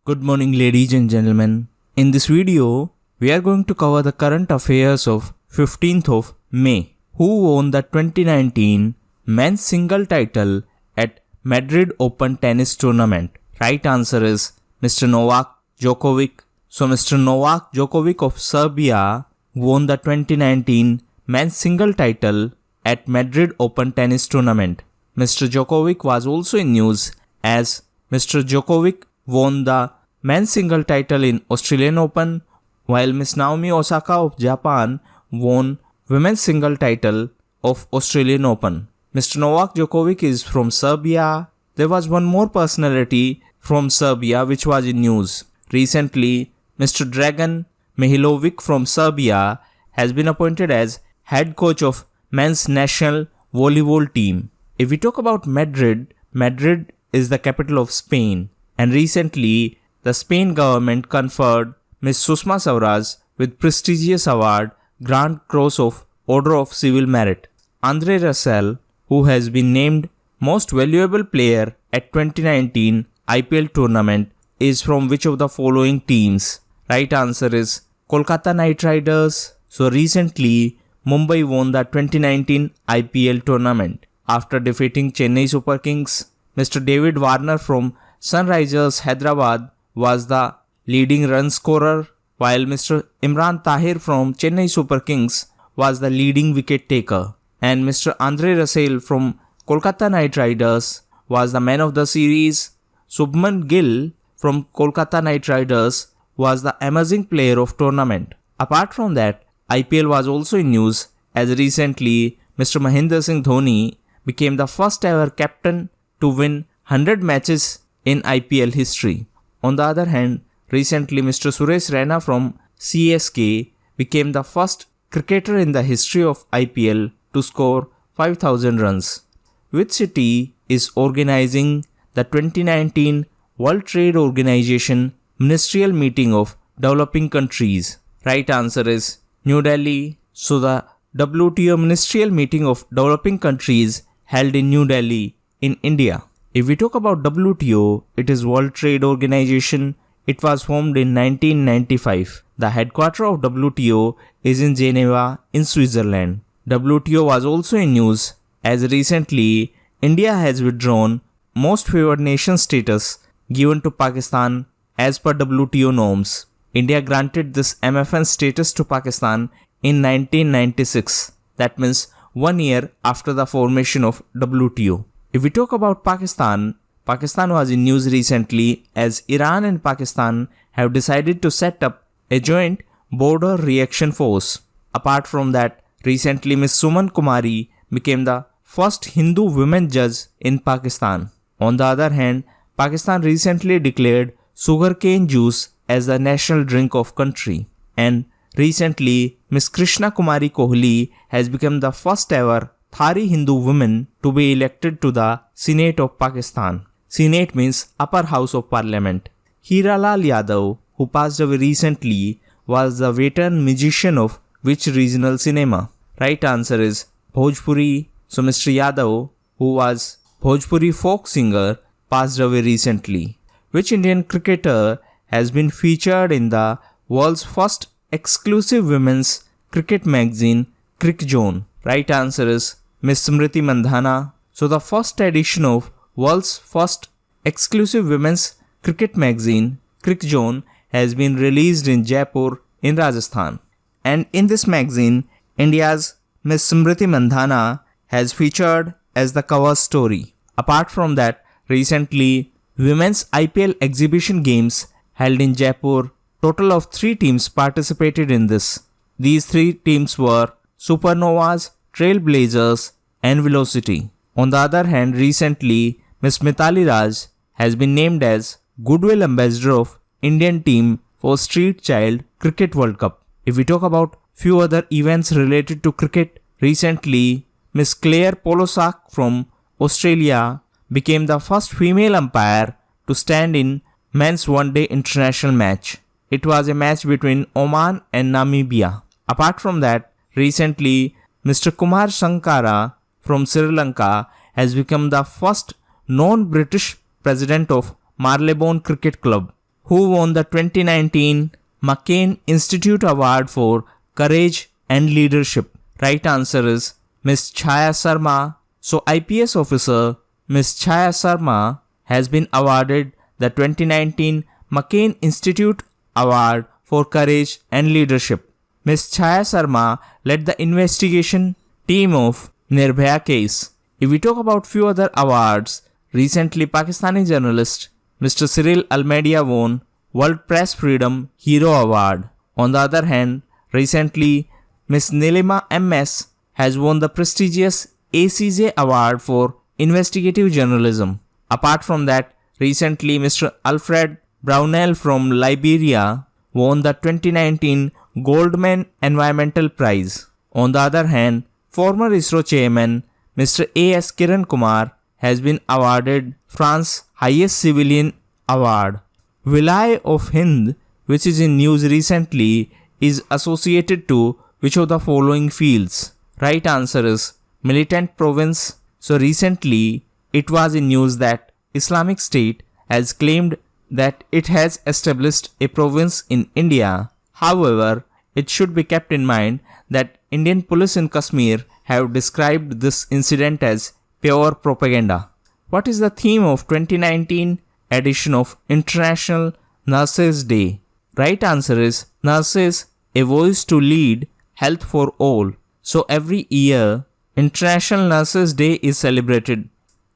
Good morning, ladies and gentlemen. In this video, we are going to cover the current affairs of 15th of May. Who won the 2019 men's single title at Madrid Open Tennis tournament? Right answer is Mr. Novak Djokovic. So Mr. Novak Djokovic of Serbia won the 2019 men's single title at Madrid Open Tennis tournament. Mr. Djokovic was also in news as Mr. Djokovic won the men's single title in Australian Open, while Miss Naomi Osaka of Japan won women's single title of Australian Open. Mr. Novak Djokovic is from Serbia. There was one more personality from Serbia which was in news. Recently, Mr. Dragan Mihailovic from Serbia has been appointed as head coach of men's national volleyball team. If we talk about Madrid, Madrid is the capital of Spain, and recently the Spain government conferred Ms. Susma Swaraj with prestigious award Grand Cross of Order of Civil Merit. Andre Russell, who has been named most valuable player at 2019 IPL tournament, is from which of the following teams? Right answer is Kolkata Knight Riders. So recently Mumbai won the 2019 IPL tournament after defeating Chennai Super Kings. Mr. David Warner from Sunrisers Hyderabad was the leading run scorer, while Mr. Imran Tahir from Chennai Super Kings was the leading wicket taker, and Mr. Andre Russell from Kolkata Knight Riders was the man of the series. Subman Gill from Kolkata Knight Riders was the amazing player of tournament. Apart from that, IPL was also in news as recently Mr. Mahendra Singh Dhoni became the first ever captain to win 100 matches in IPL history. On the other hand, recently Mr. Suresh Raina from CSK became the first cricketer in the history of IPL to score 5,000 runs. Which city is organizing the 2019 World Trade Organization Ministerial Meeting of Developing Countries? Right answer is New Delhi. So the WTO Ministerial Meeting of Developing Countries held in New Delhi in India. If we talk about WTO, it is World Trade Organization. It was formed in 1995. The headquarters of WTO is in Geneva in Switzerland. WTO was also in news as recently India has withdrawn most favored nation status given to Pakistan as per WTO norms. India granted this MFN status to Pakistan in 1996. That means 1 year after the formation of WTO. If we talk about Pakistan, Pakistan was in news recently as Iran and Pakistan have decided to set up a joint border reaction force. Apart from that, recently Ms. Suman Kumari became the first Hindu women judge in Pakistan. On the other hand, Pakistan recently declared sugarcane juice as the national drink of country. And recently, Ms. Krishna Kumari Kohli has become the first ever Thari Hindu woman to be elected to the Senate of Pakistan. Senate means upper house of parliament. Hiralal Yadav, who passed away recently, was the veteran musician of which regional cinema? Right answer is Bhojpuri. So Mr. Yadav, who was Bhojpuri folk singer, passed away recently. Which Indian cricketer has been featured in the world's first exclusive women's cricket magazine, Crick Zone? Right answer is Miss Smriti Mandhana. So the first edition of world's first exclusive women's cricket magazine, Crick Zone, has been released in Jaipur in Rajasthan. And in this magazine, India's Miss Smriti Mandhana has featured as the cover story. Apart from that, recently women's IPL exhibition games held in Jaipur. Total of 3 teams participated in this. These 3 teams were Supernovas, Trailblazers and Velocity. On the other hand, recently Ms. Mithali Raj has been named as Goodwill Ambassador of Indian team for Street Child Cricket World Cup. If we talk about few other events related to cricket, recently Ms. Claire Polosak from Australia became the first female umpire to stand in men's one-day international match. It was a match between Oman and Namibia. Apart from that, recently Mr. Kumar Sankara from Sri Lanka has become the first non-British president of Marylebone Cricket Club. who won the 2019 McCain Institute Award for Courage and Leadership? Right answer is Ms. Chaya Sarma. So IPS officer Ms. Chaya Sarma has been awarded the 2019 McCain Institute Award for Courage and Leadership. Ms. Chaya Sarma led the investigation team of Nirbhaya case. If we talk about few other awards, recently Pakistani journalist Mr. Cyril Almeida won World Press Freedom Hero Award. On the other hand, recently Ms. Nilima MS has won the prestigious ACJ Award for Investigative Journalism. Apart from that, recently Mr. Alfred Brownell from Liberia won the 2019 Goldman Environmental Prize. On the other hand, former ISRO chairman Mr. A.S. Kiran Kumar has been awarded France's highest civilian award. Wilayah of Hind, which is in news recently, is associated to which of the following fields? Right answer is militant province. So recently it was in news that Islamic State has claimed that it has established a province in India. However, it should be kept in mind that Indian police in Kashmir have described this incident as pure propaganda. What is the theme of 2019 edition of International Nurses Day? Right answer is Nurses, a voice to lead, health for all. So every year International Nurses Day is celebrated,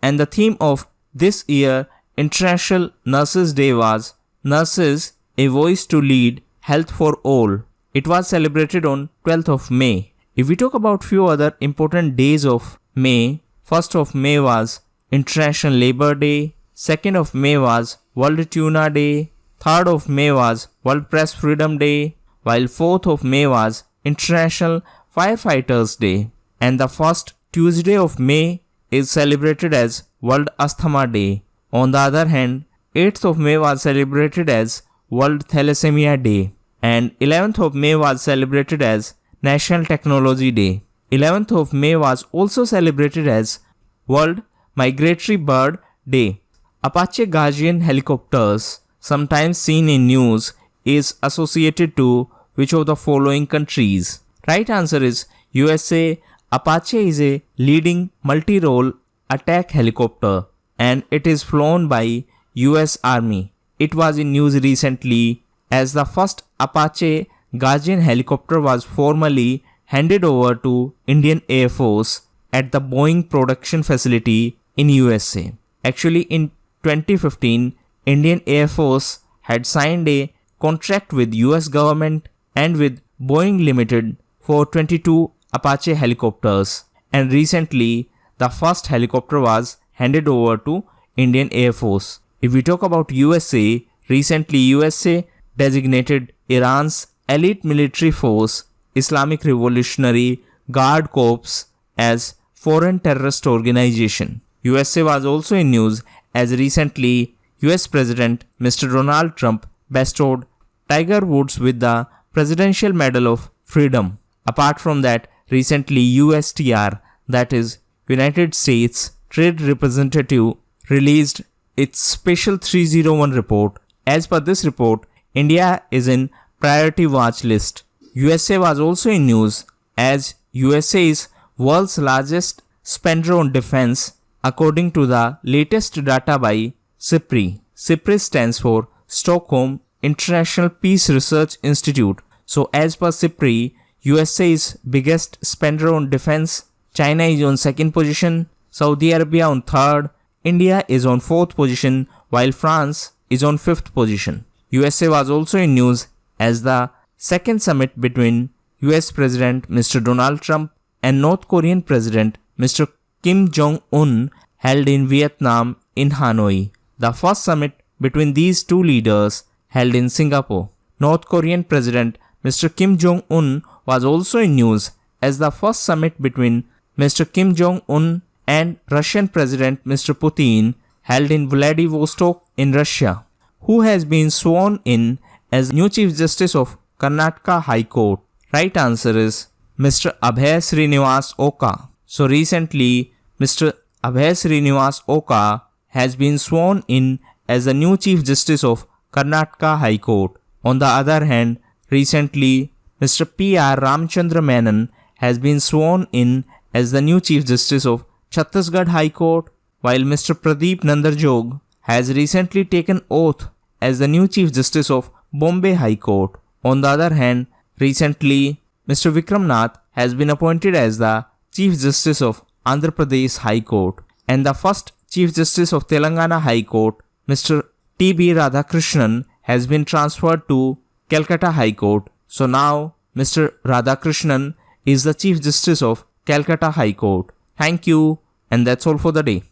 and the theme of this year International Nurses Day was Nurses, a voice to lead, health for all. It was celebrated on 12th of May. If we talk about few other important days of May, 1st of May was International Labour Day, 2nd of May was World Tuna Day, 3rd of May was World Press Freedom Day, while 4th of May was International Firefighters Day, and the first Tuesday of May is celebrated as World Asthma Day. On the other hand, 8th of May was celebrated as World Thalassemia Day, and 11th of May was celebrated as National Technology Day. 11th of May was also celebrated as World Migratory Bird Day. Apache Guardian helicopters, sometimes seen in news, is associated to which of the following countries? Right answer is USA. Apache is a leading multi-role attack helicopter and it is flown by US Army. It was in news recently as the first Apache Guardian helicopter was formally handed over to Indian Air Force at the Boeing production facility in USA. Actually, in 2015, Indian Air Force had signed a contract with US government and with Boeing Limited for 22 Apache helicopters, and recently the first helicopter was handed over to Indian Air Force. If we talk about USA, recently USA designated Iran's elite military force, Islamic Revolutionary Guard Corps, as foreign terrorist organization. USA was also in news as recently US President Mr. Donald Trump bestowed Tiger Woods with the Presidential Medal of Freedom. Apart from that, recently USTR, that is United States Trade Representative, released its Special 301 report. As per this report, India is in priority watch list. USA was also in news as USA is world's largest spender on defense according to the latest data by SIPRI. SIPRI stands for Stockholm International Peace Research Institute. So as per SIPRI, USA is biggest spender on defense, China is on second position, Saudi Arabia on third, India is on fourth position, while France is on fifth position. USA was also in news as the second summit between US President Mr. Donald Trump and North Korean President Mr. Kim Jong-un held in Vietnam in Hanoi. The first summit between these two leaders held in Singapore. North Korean President Mr. Kim Jong-un was also in news as the first summit between Mr. Kim Jong-un and Russian President Mr. Putin held in Vladivostok in Russia. Who has been sworn in as new Chief Justice of Karnataka High Court? Right answer is Mr. Abhay Srinivas Oka. So recently, Mr. Abhay Srinivas Oka has been sworn in as the new Chief Justice of Karnataka High Court. On the other hand, recently, Mr. P.R. Ramchandra Menon has been sworn in as the new Chief Justice of Chhattisgarh High Court, while Mr. Pradeep Nandarjog has recently taken oath as the new Chief Justice of Bombay High Court. On the other hand, recently, Mr. Vikram Nath has been appointed as the Chief Justice of Andhra Pradesh High Court, and the first Chief Justice of Telangana High Court, Mr. T.B. Radhakrishnan, has been transferred to Calcutta High Court. So now, Mr. Radhakrishnan is the Chief Justice of Calcutta High Court. Thank you, and that's all for the day.